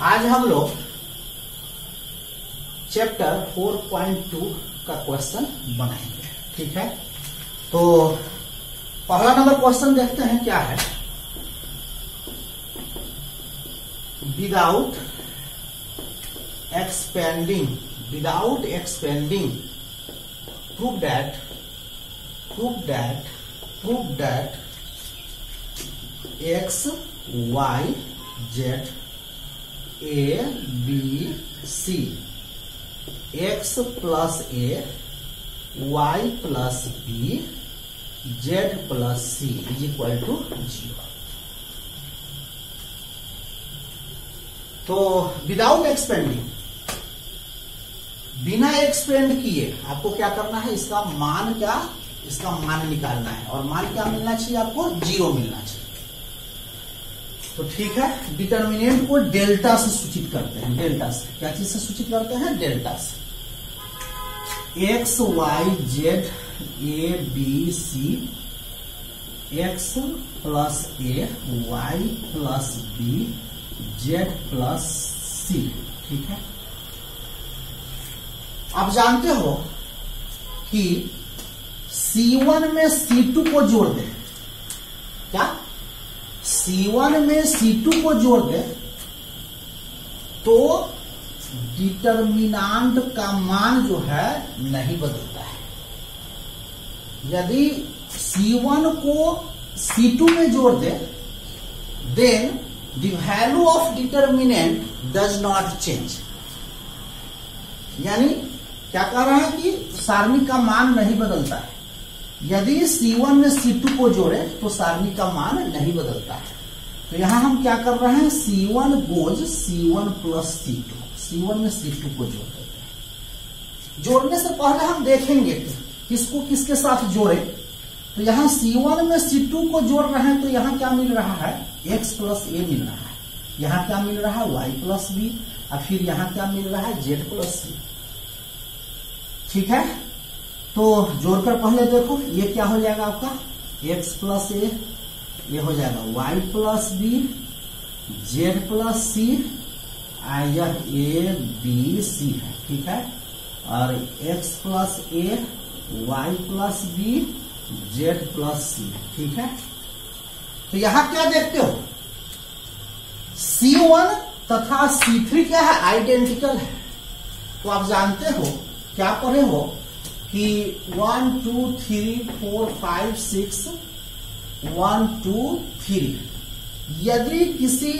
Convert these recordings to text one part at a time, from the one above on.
आज हम लोग चैप्टर 4.2 का क्वेश्चन बनाएंगे। ठीक है, तो पहला नंबर क्वेश्चन देखते हैं क्या है। Without expanding prove that x y z a b c x plus a y plus b z plus c is equal to 0। तो विदाउट एक्सपेंडिंग, बिना एक्सपेंड किए आपको क्या करना है, इसका मान निकालना है। और मान क्या मिलना चाहिए आपको? 0 मिलना चाहिए। तो ठीक है, डिटर्मिनेंट को डेल्टा से सूचित करते हैं। डेल्टा से क्या चीज से सूचित करते हैं? डेल्टा से। X Y Z A B C, X plus A Y plus B Z plus C. ठीक है, आप जानते हो कि C1 में C2 को जोड़ दे। क्या? C1 में C2 को जोड़ दे तो डिटर्मिनांट का मान जो है नहीं बदलता है। यदि C1 को C2 में जोड़ दे, then the value of determinant does not change. यानी क्या कह रहा है कि सारणी का मान नहीं बदलता है। यदि C1 में C2 को जोड़े तो सारणी का मान नहीं बदलता है। तो यहां हम क्या कर रहे हैं, C1 goes C1 plus C2, C1 में C2 को जोड़ देते हैं। जोड़ने से पहले हम देखेंगे किसको किसके साथ जोड़े। तो यहां C1 में C2 को जोड़ रहे हैं तो यहां क्या मिल रहा है? x प्लस a मिल रहा है। यहां क्या मिल रहा है? y plus b। और फिर यहां क्या मिल रहा है? z plus c। ठीक है, तो जोड़कर पहले देखो, ये क्या हो जाएगा आपका? x प्लस a, ये हो जाएगा y plus b z plus c, यह a b c है। ठीक है, और x plus a y plus b z plus c। ठीक है, तो यहां क्या देखते हो? C1 तथा C3 क्या है? आइडेंटिकल है। तो आप जानते हो, क्या पढ़े हो कि 1 2 3 4 5 6 1 2 3, यदि किसी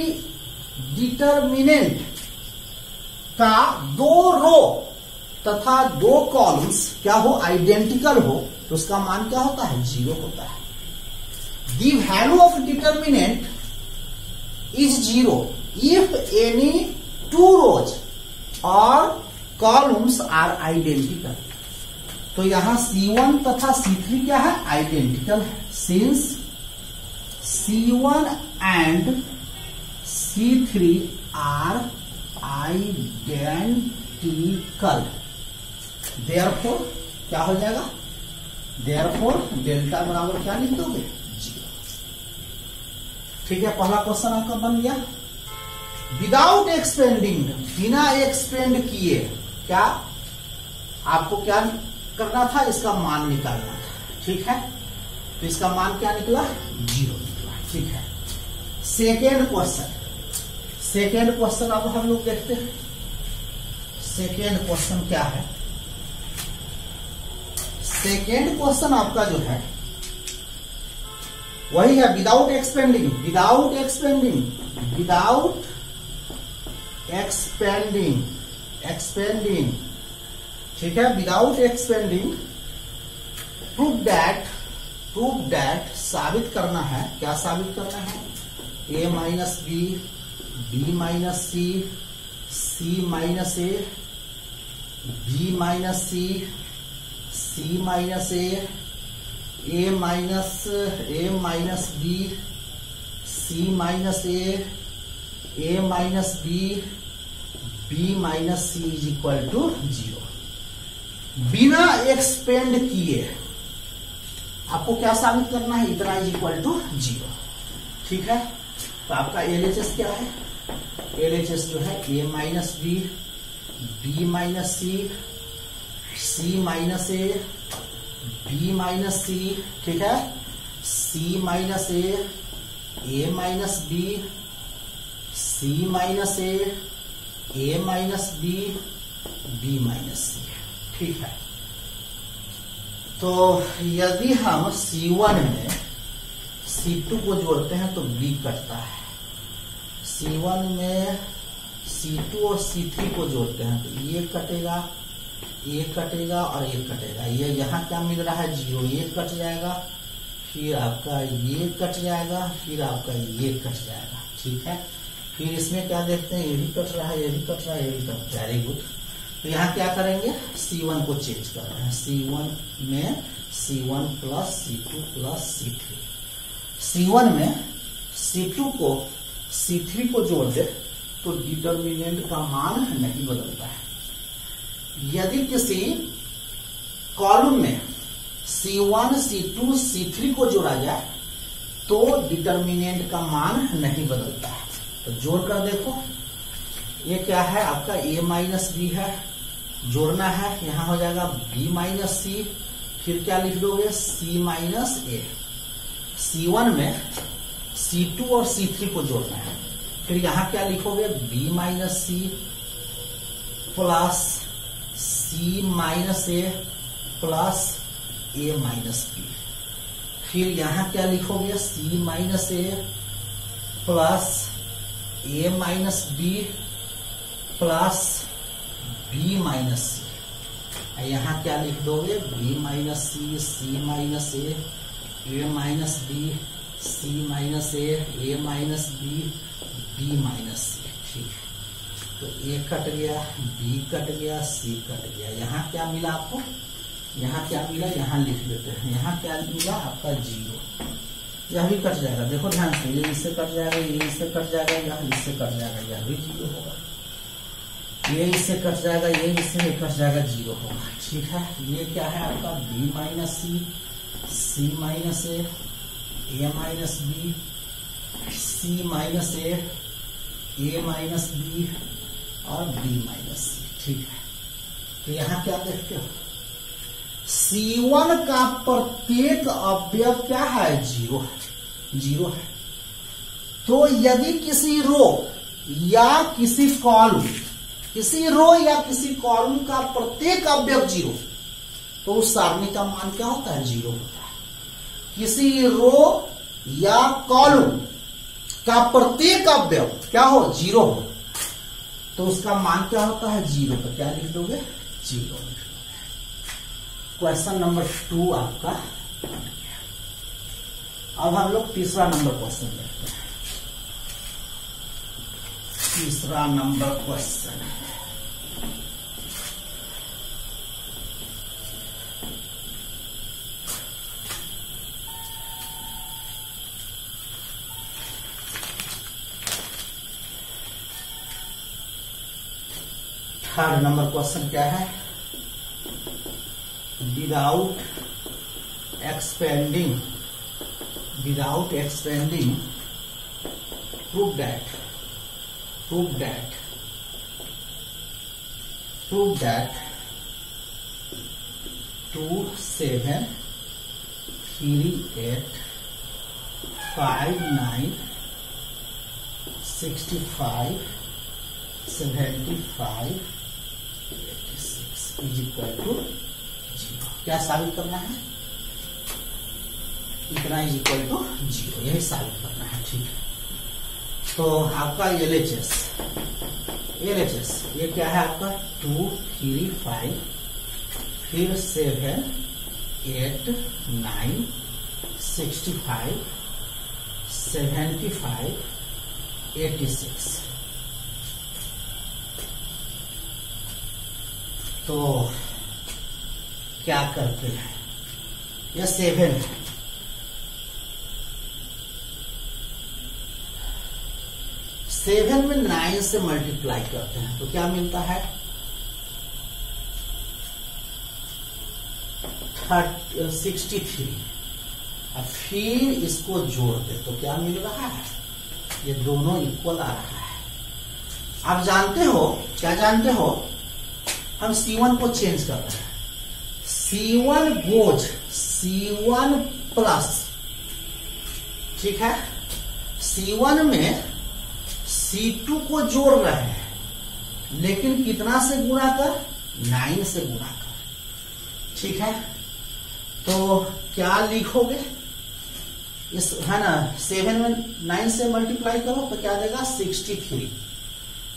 डिटर्मिनेंट का 2 रो तथा 2 कॉलम्स क्या हो? आइडेंटिकल हो, तो उसका मान क्या होता है? 0 होता है। The value of determinant is 0 if any 2 रोज और कॉलम्स आर आइडेंटिकल। तो यहां C1 तथा C3 क्या है? आइडेंटिकल है। Since C1 and C3 are identical, therefore क्या हो जाएगा? देयरफॉर डेल्टा बराबर क्या लिख दोगे? 0। ठीक है, पहला क्वेश्चन आपका बन गया। विदाउट एक्सपेंडिंग, बिना एक्सपेंड किए क्या आपको क्या करना था? इसका मान निकालना था। ठीक है, तो इसका मान क्या निकला? 0 निकला। ठीक है, सेकेंड क्वेश्चन अब हम लोग देखते हैं। सेकेंड क्वेश्चन क्या है? सेकेंड क्वेश्चन आपका जो है वही है विदाउट एक्सपेंडिंग। ठीक है, विदाउट एक्सपेंडिंग प्रूव दैट साबित करना है। क्या साबित करना है? a minus B, B minus C, C minus A, B minus C, C minus A minus B, C minus A minus B, B minus C is equal to 0। बिना expand किए आपको क्या साबित करना है? इतना इज इक्वल टू 0। ठीक है, तो आपका एलएचएस क्या है? LHS जो है A minus B, B minus C, C minus A, B minus C, ठीक है, C minus A minus B, C minus A minus B, B minus C, ठीक है। तो यदि हम C1 में C2 को जोड़ते हैं तो B कटता है, C1 में C2 और C3 को जोड़ते हैं तो ये कटेगा, ये कटेगा और ये कटेगा। ये यहाँ क्या मिल रहा है, 0, ये कट जाएगा, फिर आपका ये कट जाएगा, फिर आपका ये कट जाएगा, ठीक है। फिर इसमें क्या देखते हैं, ये भी कट रहा है, ये भी कट रहा है, ये भी कट रहा है। Very good. तो यहाँ क्या करेंगे, C1 को चेंज कर रहे हैं, C1 में C1 plus C2 plus C3। C1 में C2 को C3 को जोड़ दे तो डिटर्मिनेंट का मान नहीं बदलता है। यदि किसी कॉलम में C1, C2, C3 को जोड़ा जाए तो डिटर्मिनेंट का मान नहीं बदलता है। तो जोड़ कर देखो, ये क्या है आपका A माइनस बी है, जोड़ना है, यहां हो जाएगा B माइनस सी, फिर क्या लिख दोगे C माइनस ए। C1 में C2 और C3 को जोड़ना है, फिर यहां क्या लिखोगे B minus C plus C minus A plus A minus B, फिर यहां क्या लिखोगे C minus A plus A minus B plus B minus C, यहां क्या लिख दोगे B minus C, C minus A minus B, C minus A minus B, B minus C, ठीक है। तो A कट गया, B कट गया, C cut गया। यहाँ क्या मिला आपको, यहाँ क्या मिला, यहाँ लिख देते हैं, यहाँ क्या मिला आपका 0। यह भी कट जाएगा, देखो ध्यान से, ये इससे कट जाएगा, ये इससे कट जाएगा, यह इससे कट जाएगा, यह भी 0 होगा, ये इससे कट जाएगा, ये इससे कट जाएगा, 0 होगा, ठीक है। ये क्या है आपका B minus C, C minus A minus B, C minus A minus B और B माइनस सी, ठीक है। तो यहां क्या देखते हो, C1 का प्रत्येक अवयव क्या है, 0 है, 0 है। तो यदि किसी रो या किसी कॉलम, किसी रो या किसी कॉलम का प्रत्येक अवयव 0, तो उस सारणी का मान क्या होता है, 0 होता है। किसी रो या कॉलम का प्रत्येक अवयव क्या हो, 0 हो, तो उसका मान क्या होता है, 0। तो क्या लिख दोगे, 0 लिख दोगे। क्वेश्चन नंबर 2 आपका। अब हम लोग तीसरा नंबर क्वेश्चन देखते हैं। तीसरा नंबर क्वेश्चन है, थर्ड नंबर क्वेश्चन क्या है, without expanding prove that 2, 7, 3, 8, 5, 9, 65, 75, 86 is equal to 0। क्या साबित करना है, इतना इज इक्वल टू 0, यही साबित करना है, ठीक है। तो आपका LHS ये क्या है आपका 2, 3, 5, फिर 7, 8, 9, 65, 75, 86। तो क्या करते हैं, यह 7 है, सेवन में 9 से मल्टीप्लाई करते हैं तो क्या मिलता है 63। अब फिर इसको जोड़ दे तो क्या मिल रहा है, ये दोनों इक्वल आ रहा है। आप जानते हो, क्या जानते हो, हम C1 को चेंज कर रहे हैं। C1 गोज C1 प्लस, ठीक है। C1 में C2 को जोड़ रहे हैं, लेकिन कितना से गुणा कर, 9 से गुणा कर, ठीक है। तो क्या लिखोगे, इस है ना 7 में 9 से मल्टीप्लाई करो तो क्या देगा 63,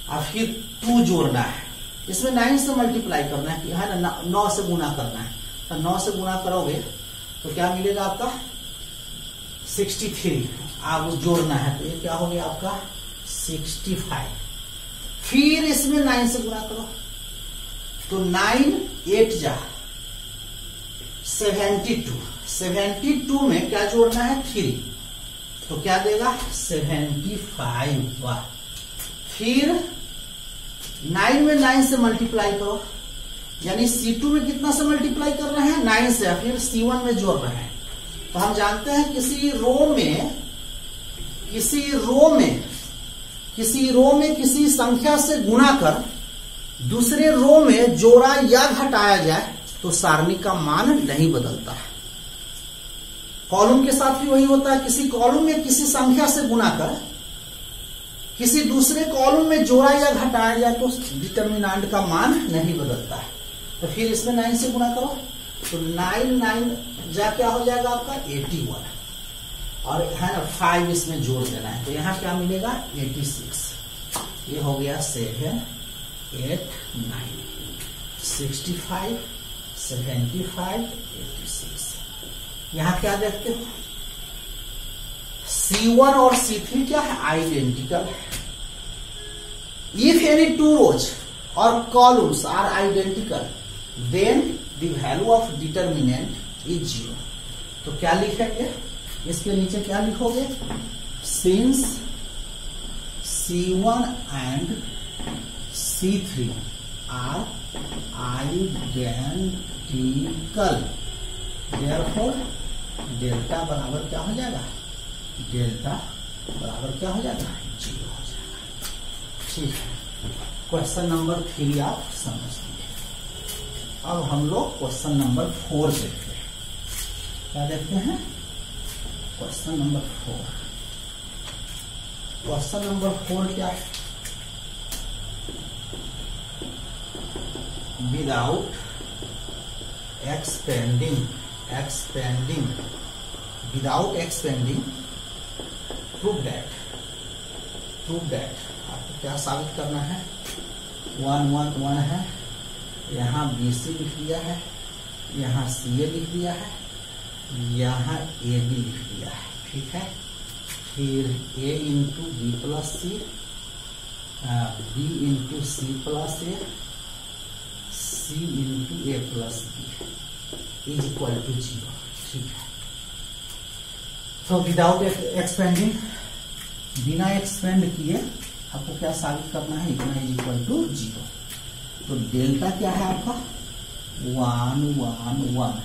और फिर 2 जोड़ना है, इसमें 9 से मल्टीप्लाई करना है ना, 9 से गुणा करना है। तो 9 से गुणा करोगे तो क्या मिलेगा आपका 63, आप जोड़ना है तो ये क्या हो गया आपका 65। फिर इसमें 9 से गुणा करो तो 9 8 जा 72, 72 में क्या जोड़ना है 3, तो क्या देगा 75। वाह। फिर 9 में 9 से मल्टीप्लाई करो, यानी C2 में कितना से मल्टीप्लाई कर रहे हैं 9 से, फिर C1 में जोड़ रहे हैं। तो हम जानते हैं किसी रो में किसी संख्या से गुणा कर दूसरे रो में जोड़ा या घटाया जाए तो सारणी का मान नहीं बदलता है। कॉलम के साथ भी वही होता है, किसी कॉलम में किसी संख्या से गुणा कर किसी दूसरे कॉलम में जोड़ा या घटाया जाए तो डिटर्मिनेंट का मान नहीं बदलता है। तो फिर इसमें 9 से गुणा करो तो 9 जा क्या हो जाएगा आपका 81, और है ना 5 इसमें जोड़ देना है, तो यहां क्या मिलेगा 86। ये हो गया 7 8 9 65 75 86। यहां क्या देखते हो, C1 और C3 क्या है, आइडेंटिकल है। If any 2 rows or columns are identical, then the value of determinant is 0। तो क्या लिखेंगे, इसके नीचे क्या लिखोगे, since C1 and C3 are identical, therefore delta बराबर क्या हो जाएगा, डेल्टा बराबर क्या हो जाएगा 0 हो जाएगा। ठीक है, क्वेश्चन नंबर 3 आप समझ लिए। अब हम लोग क्वेश्चन नंबर 4 देखते हैं। क्या देखते हैं, क्वेश्चन नंबर 4। क्वेश्चन नंबर 4 क्या है, without expanding without expanding prove that आपको क्या साबित करना है, 1 1 1 है, यहाँ BC लिख दिया है, यहाँ CA लिख दिया है, यहाँ AB लिख दिया है, ठीक है। फिर A into B plus C, B into C plus A, C into A plus B is equal to 0, ठीक है। तो विदाउट एक्सपेंडिंग, बिना एक्सपेंड किए आपको क्या साबित करना है, इतना इज इक्वल टू 0। तो डेल्टा क्या है आपका 1 1 1,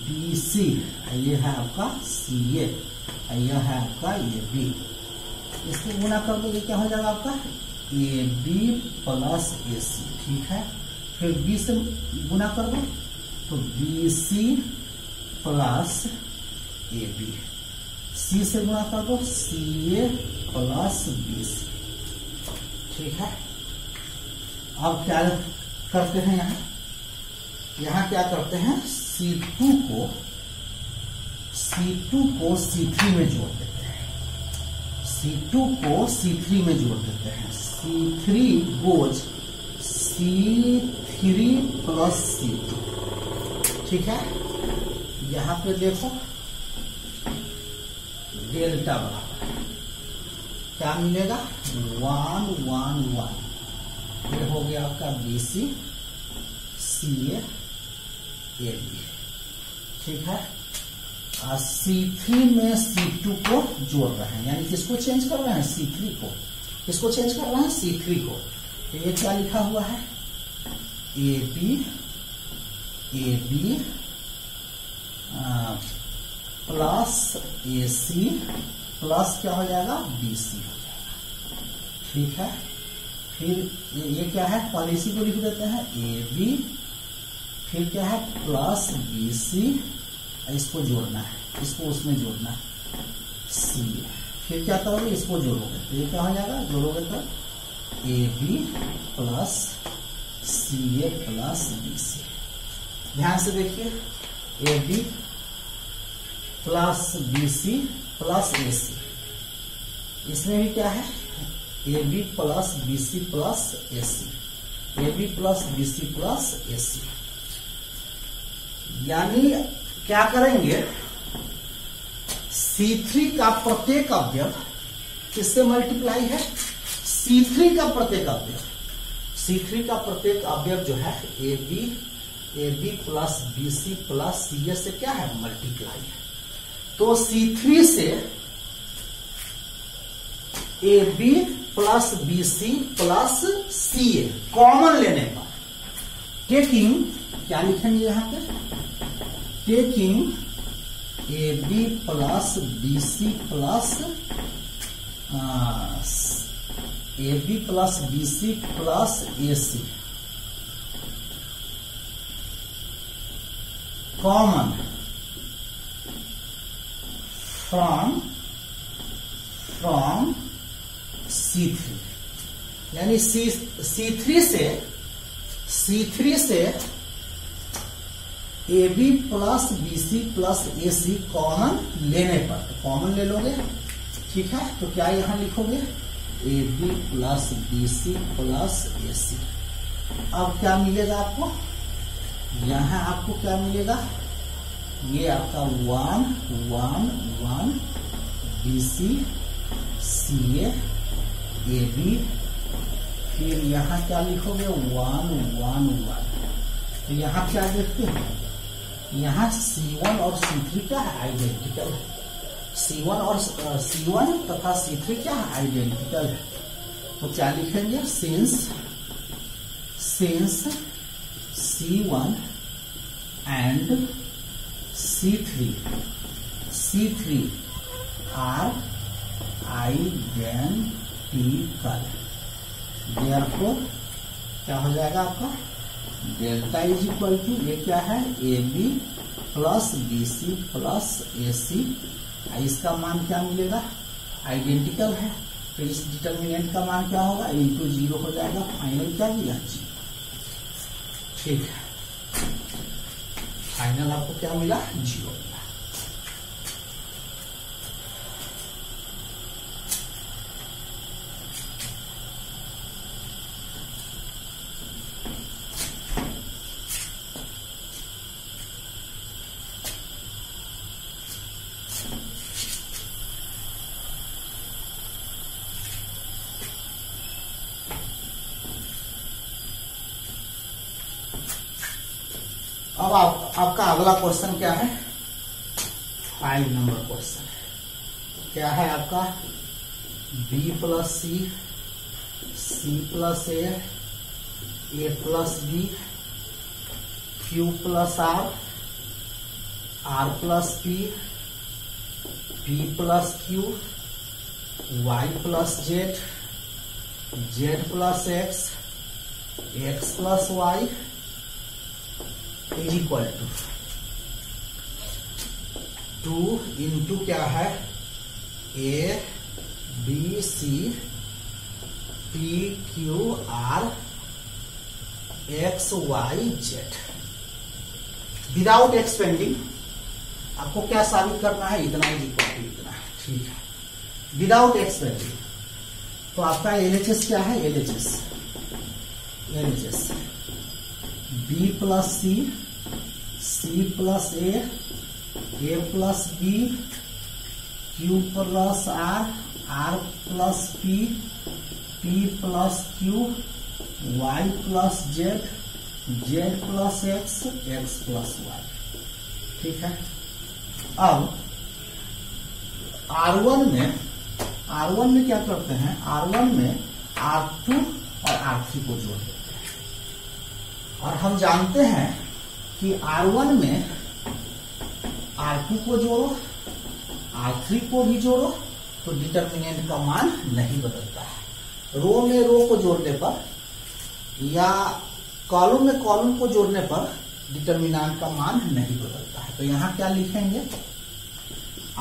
BC, ये है आपका CA, यह है आपका AB। इसको गुना कर दो, ये क्या हो जाएगा आपका AB प्लस AC, ठीक है। फिर B से गुना कर दो तो BC प्लस AB, C से गुणा कर दो CA प्लस BC, ठीक है। अब क्या करते हैं, यहाँ क्या करते हैं, C2 को C3 में जोड़ देते हैं, C2 को C3 में जोड़ देते हैं। C3 goes C3 plus C2, ठीक है। यहां पे देखो डेल्टा बराबर क्या मिलेगा 1 1 1, ये हो गया आपका BC CA AB, ठीक है। और C3 में C2 को जोड़ रहे हैं, यानी किसको चेंज कर रहे हैं, C3 को। किसको चेंज कर रहे हैं, C3 को। तो ये क्या लिखा हुआ है, AB प्लस AC प्लस क्या हो जाएगा, BC हो जाएगा। ठीक है, फिर ये क्या है, पहले इसी को लिख देते हैं AB, फिर क्या है प्लस BC, इसको जोड़ना है, इसको उसमें जोड़ना है CA, फिर क्या करोगे, इसको जोड़ोगे तो ये क्या हो जाएगा, जोड़ोगे तो AB plus CA plus BC। ध्यान से देखिए, AB plus BC plus AC, इसमें भी क्या है AB plus BC plus AC, AB plus BC plus AC। यानी क्या करेंगे, C3 का प्रत्येक अवयव किससे मल्टीप्लाई है, C3 का प्रत्येक अवयव, C3 का प्रत्येक अवयव जो है AB plus BC plus CA से क्या है, मल्टीप्लाई है। तो C3 से AB plus BC plus CA common लेने पर टेकिंग, क्या लिखेंगे यहां पे, taking AB plus BC plus AB plus BC plus AC common from C3, यानी C3 से AB plus BC plus AC common लेने पर, तो कॉमन ले लोगे। ठीक है, तो क्या यहां लिखोगे, AB plus BC plus AC। अब क्या मिलेगा आपको, यहां आपको क्या मिलेगा, ये आपका 1 1 1 BC CA AB, फिर यहां क्या लिखोगे 1 1 1। तो यहां क्या देखते हैं, यहां C1 और C3 क्या है, आइडेंटिकल है। C1 तथा C3 क्या है, आइडेंटिकल है। तो क्या लिखेंगे, since C1 and C3 are identical, therefore क्या हो जाएगा आपका, डेल्टा इज इक्वल टू, ये क्या है AB plus BC plus AC, इसका मान क्या मिलेगा, आइडेंटिकल है, फिर इस डिटर्मिनेंट का मान क्या होगा, इंटू 0 हो जाएगा, फाइनल क्या दिया 0। ठीक है, फाइनल आपको क्या मिला, 0 मिला। अब आपका अगला क्वेश्चन क्या है, 5 नंबर क्वेश्चन क्या है आपका, B plus C plus A plus B, Q plus R plus P plus Q, Y plus Z plus X plus Y is equal to 2 into क्या है, A B C P Q R X Y Z। Without expanding आपको क्या साबित करना है, इतना is equal to इतना। ठीक है, विदाउट एक्सपेंडिंग, तो आपका LHS क्या है, LHS B plus C plus A plus B, Q plus R plus P plus Q, Y plus Z plus X plus Y। ठीक है, अब R1 में क्या करते हैं, R1 में R2 और R3 को जोड़ देते हैं, और हम जानते हैं कि R1 में R2 को जोड़ो, R3 को भी जोड़ो, तो डिटर्मिनेंट का मान नहीं बदलता है। रो में रो को जोड़ने पर या कॉलम में कॉलम को जोड़ने पर डिटर्मिनेंट का मान नहीं बदलता है। तो यहां क्या लिखेंगे,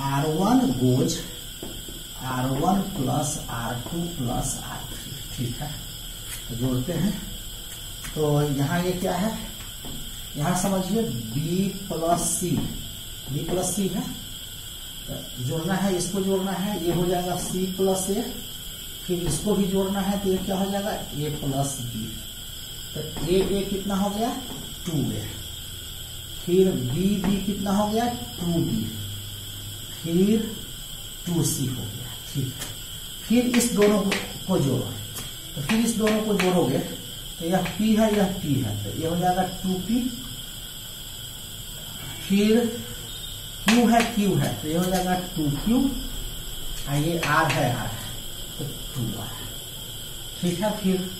R1 goes R1 plus R2 plus R3। ठीक है, तो जोड़ते हैं। तो यहां ये क्या है, यहां समझिए B प्लस सी है, तो जोड़ना है, इसको जोड़ना है, ये हो जाएगा C प्लस A, फिर इसको भी जोड़ना है, तो ये क्या हो जाएगा A प्लस B। तो A कितना हो गया 2A, फिर B कितना हो गया 2B, फिर 2C हो गया। ठीक है, फिर इस दोनों को जोड़ो, तो फिर इस दोनों को जोड़ोगे तो यह P है, यह P है, तो ये हो जाएगा 2P, फिर Q है, तो ये हो जाएगा 2Q, ये R है, तो 2R। ठीक है, फिर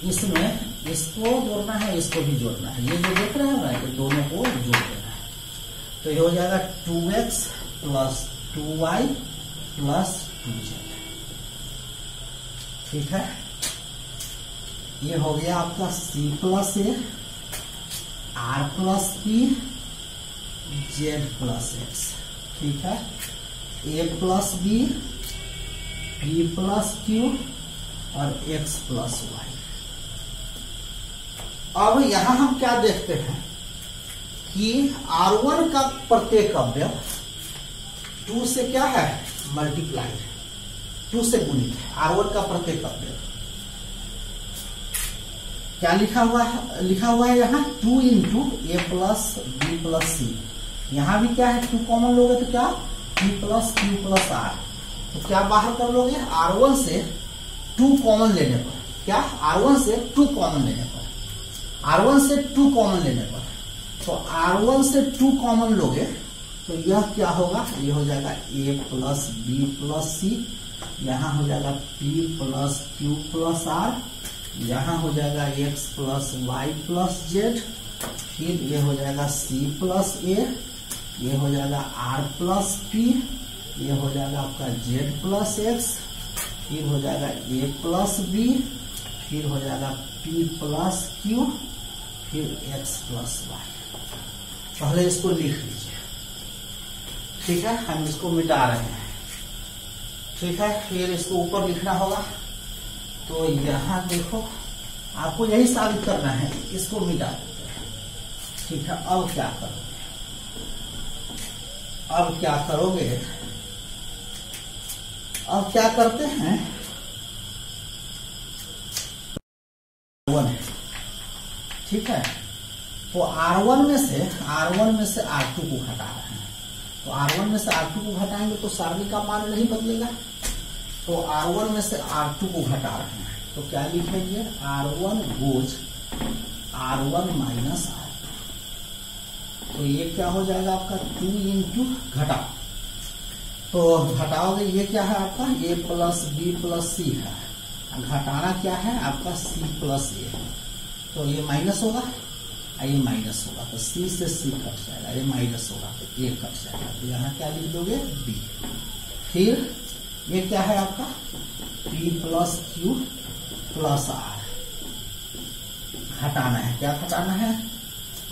इसमें इसको जोड़ना है, इसको भी जोड़ना है, ये जो देख रहे हैं ना, ये दोनों को जोड़ देना है। तो ये हो जाएगा 2x plus 2y plus 2z। ठीक है, ये हो गया आपका C plus A, R plus P, Z plus X। ठीक है, A plus B, P plus Q और X प्लस Y। अब यहां हम क्या देखते हैं कि R1 का प्रत्येक अवयव 2 से क्या है मल्टीप्लाइड, 2 से गुणित है। R1 का प्रत्येक अवयव क्या लिखा हुआ है यहाँ 2 into A plus B plus C। यहां भी क्या है 2 कॉमन लोगे तो क्या P plus Q plus R। तो क्या बाहर कर लोगे, R1 से 2 कॉमन लेने पर, क्या R1 से 2 कॉमन लेने पर, R1 से 2 कॉमन लेने पर, तो R1 से 2 कॉमन लोगे तो यह क्या होगा, ये हो जाएगा A plus B plus C, यहाँ हो जाएगा P plus Q plus R, यहाँ हो जाएगा X plus Y plus Z, फिर ये हो जाएगा C प्लस A, ये हो जाएगा R प्लस P, ये हो जाएगा आपका Z प्लस X, फिर हो जाएगा A प्लस B, फिर हो जाएगा P प्लस Q, फिर X प्लस Y। पहले इसको लिख लीजिए। ठीक है, हम इसको मिटा रहे हैं। ठीक है, फिर इसको ऊपर लिखना होगा। तो यहां देखो, आपको यही साबित करना है, इसको मिटा देते हैं। ठीक है, अब क्या करोगे, अब क्या करते हैं, 1 है। ठीक है, तो R1 में से R2 को घटा रहे हैं, तो R1 में से R2 को घटाएंगे तो सारणी का मान नहीं बदलेगा। तो R1 में से R2 को घटा रहे हैं, तो क्या लिखेंगे, R1 goes R1 minus R2। तो ये क्या हो जाएगा आपका 2 इंटू घटाओ, तो घटाओगे, ये क्या है आपका A plus B plus C है, घटाना क्या है आपका C प्लस A है, तो ये माइनस होगा, ये माइनस होगा, तो C से C कट जाएगा, ये माइनस होगा तो A कट जाएगा, तो यहाँ क्या लिख दोगे B। फिर ये क्या है आपका P plus Q plus R, घटाना है, क्या घटाना है,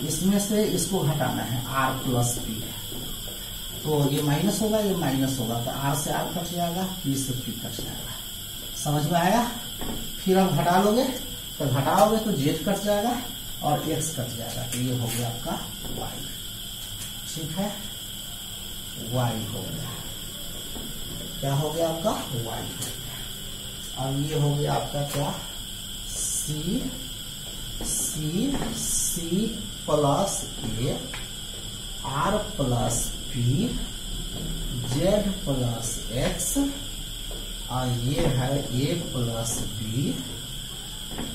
इसमें से इसको घटाना है, R प्लस P है, तो ये माइनस होगा, ये माइनस होगा, तो R से R कट जाएगा, P से P कट जाएगा। समझ में आया। फिर आप घटा लोगे, तो घटाओगे तो Z कट जाएगा और X कट जाएगा, तो ये हो गया आपका Y। ठीक है, Y हो गया, क्या हो गया आपका Y हो गया। अब ये हो गया आपका क्या C plus A, R plus P, Z plus X, और ये है A plus B,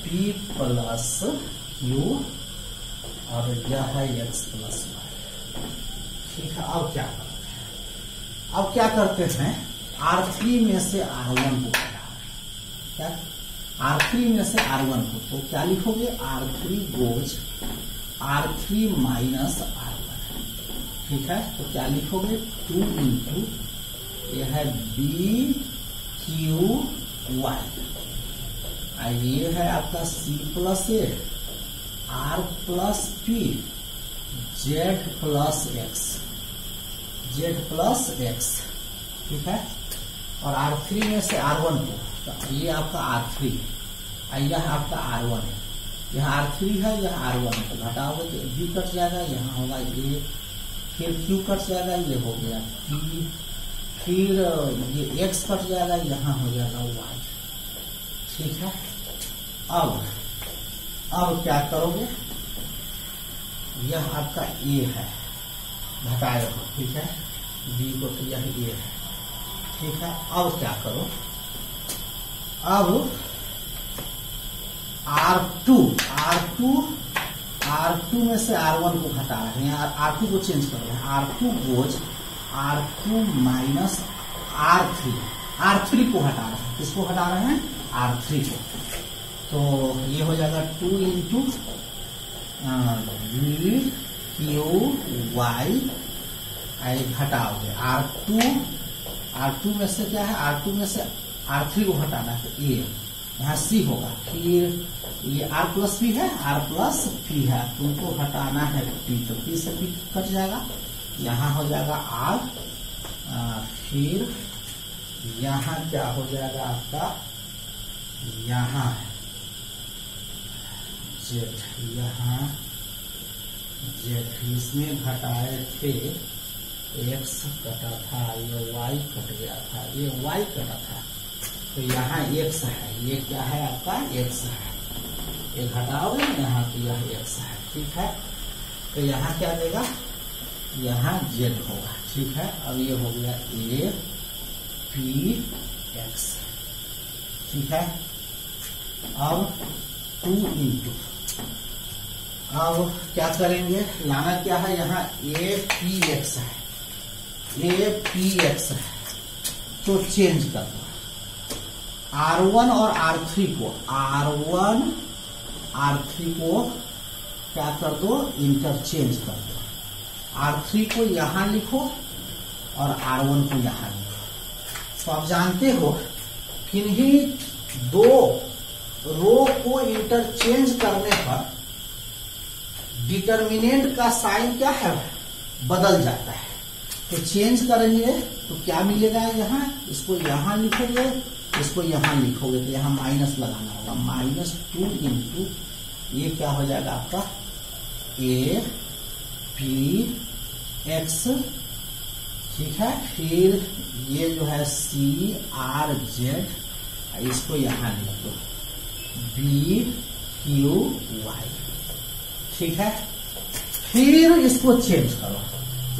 P plus Q, और यह है X प्लस Y। ठीक है, अब क्या करते हैं, अब क्या करते हैं, R3 में से R1 को घटा, क्या R3 में से R1 को, तो क्या लिखोगे, R3 goes R3 minus R1। ठीक है, तो क्या लिखोगे 2 इंटू ये है बी क्यू वाई, ये है आपका C plus A R plus P Z plus X, ठीक है। और R3 में से R1 को, तो ये आपका R3 है, यह आपका R1 है, यह R3 है, यह R1 है, तो घटाओगे तो B कट जाएगा, यहाँ होगा A, फिर Q कट जाएगा, ये हो गया P, फिर ये X कट जाएगा, यहाँ हो जाएगा Y, ठीक है। अब क्या करोगे, यह आपका A है, घटाए हो, ठीक है, B को, तो यह A है, ठीक है। अब क्या करो, अब R2 में से R1 को घटा रहे हैं, R2 को चेंज कर रहे हैं, R2 goes R2 minus R3 को हटा रहे हैं, किसको हटा रहे हैं, R3 को, तो ये हो जाएगा 2 into V Q Y, घटाओगे R2 में से क्या है, R2 में से R3 को हटाना है, तो A, यहाँ C होगा, फिर ये R प्लस P है, तुमको हटाना है P, तो P से P कट जाएगा, यहाँ हो जाएगा R, फिर यहाँ क्या हो जाएगा आपका, यहाँ Z, यहाँ Z, इसमें घटाए थे X कटा था, ये Y कट गया था, ये Y कटा था, तो यहाँ X है, ये क्या है आपका X है, ये घटाओगे ना यहाँ, तो यह X है, ठीक है। तो यहाँ क्या देगा, यहाँ Z होगा, ठीक है। अब ये हो गया A P X, ठीक है। अब 2 इंटू, अब क्या करेंगे, लाना क्या है, यहाँ A P X है, तो चेंज कर दो R1 और R3 को क्या कर दो, इंटरचेंज कर दो, R3 को यहां लिखो और R1 को यहां लिखो। तो आप जानते हो किन्हीं दो रो को इंटरचेंज करने पर डिटर्मिनेंट का साइन क्या है, बदल जाता है। तो चेंज करेंगे तो क्या मिलेगा, यहाँ इसको यहाँ लिखोगे, इसको यहाँ लिखोगे, तो यहाँ माइनस लगाना होगा, -2 इंटू ये क्या हो जाएगा आपका A P X, ठीक है। फिर ये जो है C R Z, इसको यहाँ लिख दो B Q Y, ठीक है। फिर इसको चेंज करो,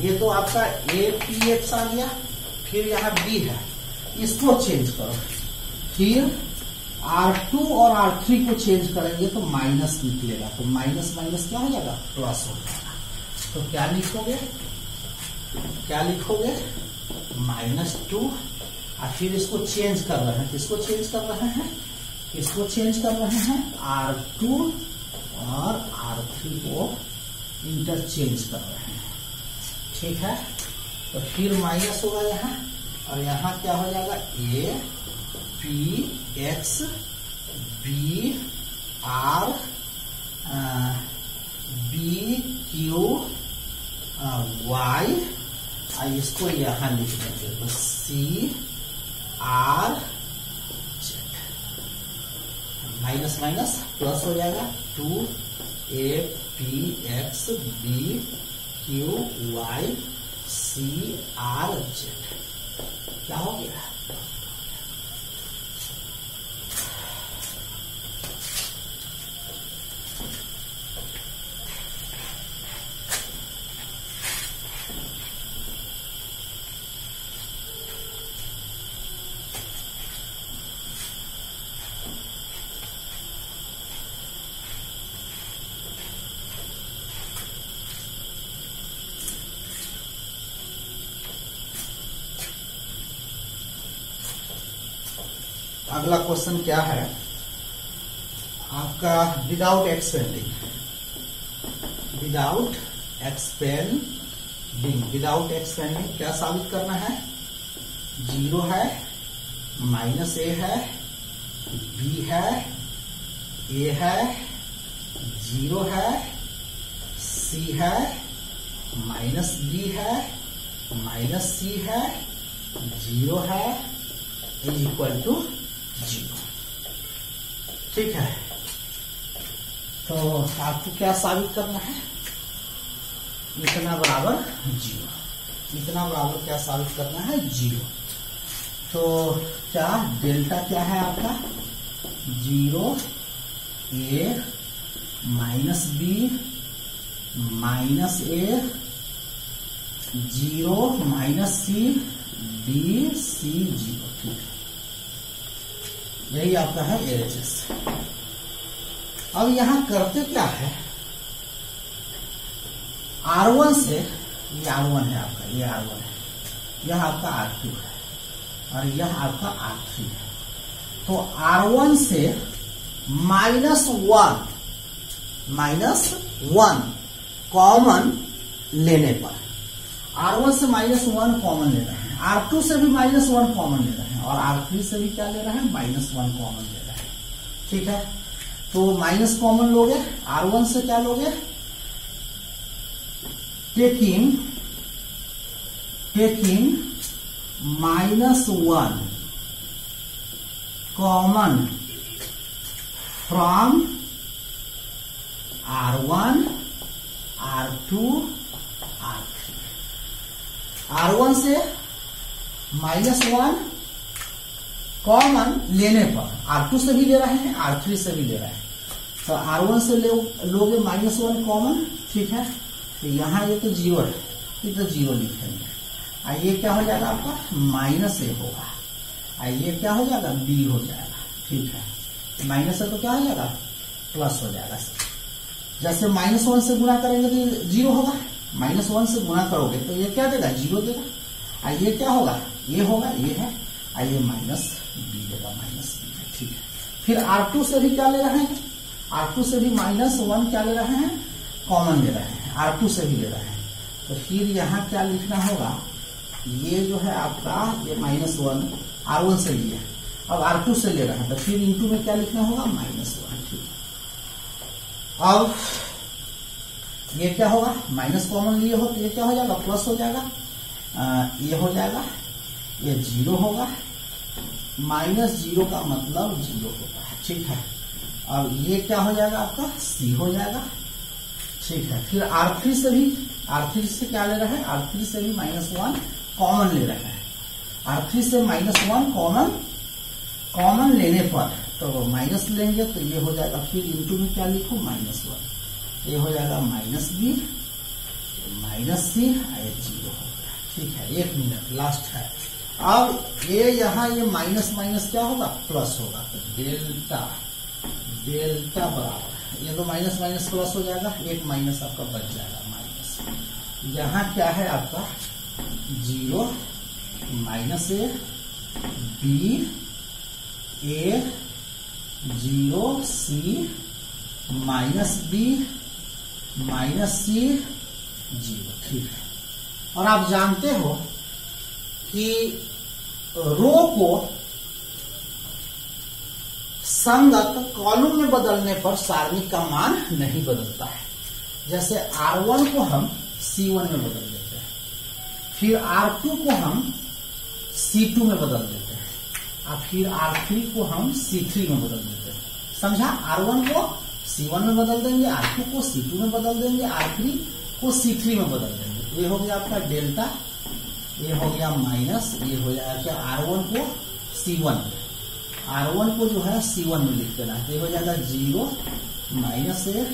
ये तो आपका A P X आ गया, फिर यहाँ B है, इसको चेंज करो, फिर R2 और R3 को चेंज करेंगे तो माइनस निकलेगा, तो माइनस माइनस क्या हो जाएगा, प्लस हो जाएगा। तो क्या लिखोगे, -2, और फिर इसको चेंज कर रहे हैं, किसको चेंज कर रहे हैं, R2 और R3 को इंटरचेंज कर रहे हैं, ठीक है। तो फिर माइनस होगा यहाँ, और यहाँ क्या हो जाएगा A P X B R B Q Y, इसको यहाँ लिख देंगे तो C R Z, minus minus plus हो जाएगा, 2 A P X B Q Y C R Z, क्या हो गया, अगला क्वेश्चन क्या है आपका, विदाउट एक्सपेंडिंग क्या साबित करना है, जीरो है, माइनस ए है, बी है, ए है, जीरो है, सी है, माइनस बी है, माइनस सी है, जीरो है, इज इक्वल टू जीरो। ठीक है, तो आपको क्या साबित करना है? इतना बराबर जीरो, इतना बराबर क्या साबित करना है? जीरो। तो क्या डेल्टा क्या है आपका? जीरो, ए माइनस बी माइनस ए, जीरो माइनस सी, बी सी जीरो। ठीक है, यही आपका है एलएचएस। अब यहां करते क्या है, R1 से, ये R1 है आपका, ये R1 है, यह आपका R2 है और यह आपका R3 है। तो R1 से -1 कॉमन लेने पर, R1 से -1 कॉमन ले रहे हैं, R2 से भी -1 कॉमन ले रहे हैं और R3 से भी क्या ले रहे हैं? -1 कॉमन ले रहे हैं। ठीक है, तो माइनस कॉमन लोगे, R1 से क्या लोगे? Taking -1 common from R1, R2, R3। R1 से -1 कॉमन लेने पर, R2 से भी ले रहे हैं, R3 से भी ले रहे हैं, तो R1 से लोगे -1 कॉमन। ठीक है, तो यहाँ ये तो जीरो है, ये तो जीरो लिखेंगे, और ये क्या हो जाएगा आपका? -a होगा, और ये क्या हो जाएगा? b हो जाएगा। ठीक है, माइनस है तो क्या हो जाएगा? प्लस हो जाएगा। जैसे -1 से गुणा करेंगे तो जीरो होगा, -1 से गुणा करोगे तो ये क्या देगा? जीरो देगा, और ये क्या होगा? ये होगा, ये है, और ये माइनस बी देगा, माइनस बी है। ठीक है, फिर R2 से भी क्या ले रहे हैं? R2 से भी -1 क्या ले रहे हैं? कॉमन ले रहे हैं, R2 से भी ले रहे हैं। तो फिर यहाँ क्या लिखना होगा? ये जो है आपका, ये -1 R1 से लिया, अब R2 से ले रहे हैं, तो फिर इंटू में क्या लिखना होगा? -1। ठीक है, अब ये क्या होगा? माइनस कॉमन लिए हो तो ये क्या हो जाएगा? प्लस हो जाएगा, ये हो जाएगा, ये जीरो होगा, -0 का मतलब जीरो होता है। ठीक है, अब ये क्या हो जाएगा आपका? C हो जाएगा। ठीक है, फिर R3 से भी, R3 से क्या ले रहे हैं? R3 से भी -1 कॉमन ले रहे हैं, R3 से -1 कॉमन लेने पर, तो माइनस लेंगे तो ये हो जाएगा, फिर इंटू में क्या लिखो? -1, ये हो जाएगा -b -c, ये जीरो हो गया। ठीक है, 1 मिनट लास्ट है। अब ये यहाँ ये माइनस माइनस क्या होगा? प्लस होगा, तो डेल्टा बराबर, ये तो माइनस माइनस प्लस हो जाएगा, एक माइनस आपका बच जाएगा, माइनस। यहाँ क्या है आपका? Zero, -a, b, a, zero, c, -b, -c, zero. ठीक है, और आप जानते हो कि रो को संगत कॉलम में बदलने पर सारणी का मान नहीं बदलता है। जैसे R1 को हम C1 में बदल देते हैं, फिर R2 को हम C2 में बदल देते हैं, और फिर R3 को हम C3 में बदल देते हैं। समझा? R1 को C1 में बदल देंगे, R2 को C2 में बदल देंगे, R3 को C3 में बदल देंगे। ये हो गया आपका डेल्टा, ये हो गया माइनस, ये हो जाएगा क्या? R1 को C1 में, R1 को जो है C1 में लिख देना है, ये हो जाएगा जीरो, -a,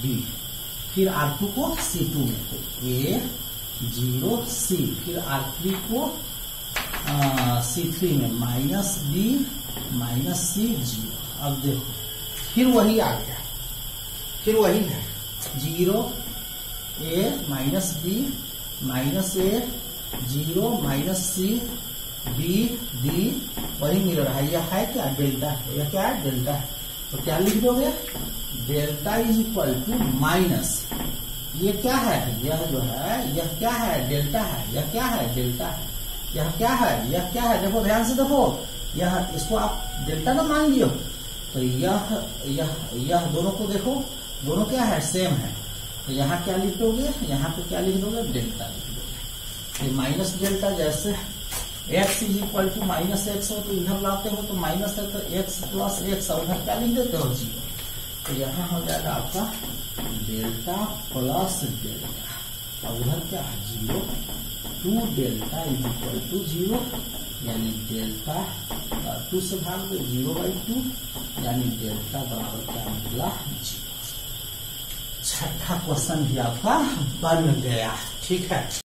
b, फिर R2 को C2 में, तो a, जीरो, c, फिर R3 को C3 में, -b, -c, जीरो। अब देखो फिर वही आ गया, फिर वही है, zero, a, -b, -a, zero, -c, b, d, वही मिल रहा है। यह है क्या? डेल्टा है। यह क्या है? डेल्टा है। तो क्या लिख दोगे? Delta is equal to minus, ये क्या है? यह जो है, यह क्या है? डेल्टा है। यह क्या है? डेल्टा है। यह क्या है, यह क्या है, देखो ध्यान से देखो, यह इसको आप डेल्टा ना मान लियो, तो यह दोनों को देखो, दोनों क्या है, सेम है। तो यहाँ क्या लिख दोगे, यहाँ पे क्या लिख दोगे, डेल्टा लिख दोगे। माइनस डेल्टा, जैसे x is equal to minus X हो तो इधर लाते हो तो माइनस है, तो x प्लस एक्स, और उधर क्या लिख देते हो, 0। तो यहाँ हो जाएगा आपका डेल्टा प्लस डेल्टा, और उधर क्या है, 0, 2 डेल्टा इज इक्वल टू 0, यानी डेल्टा 2 से भाग दो, 0/2, यानी डेल्टा बराबर क्या निकला, 0। छठा क्वेश्चन भी आपका बन गया। ठीक है।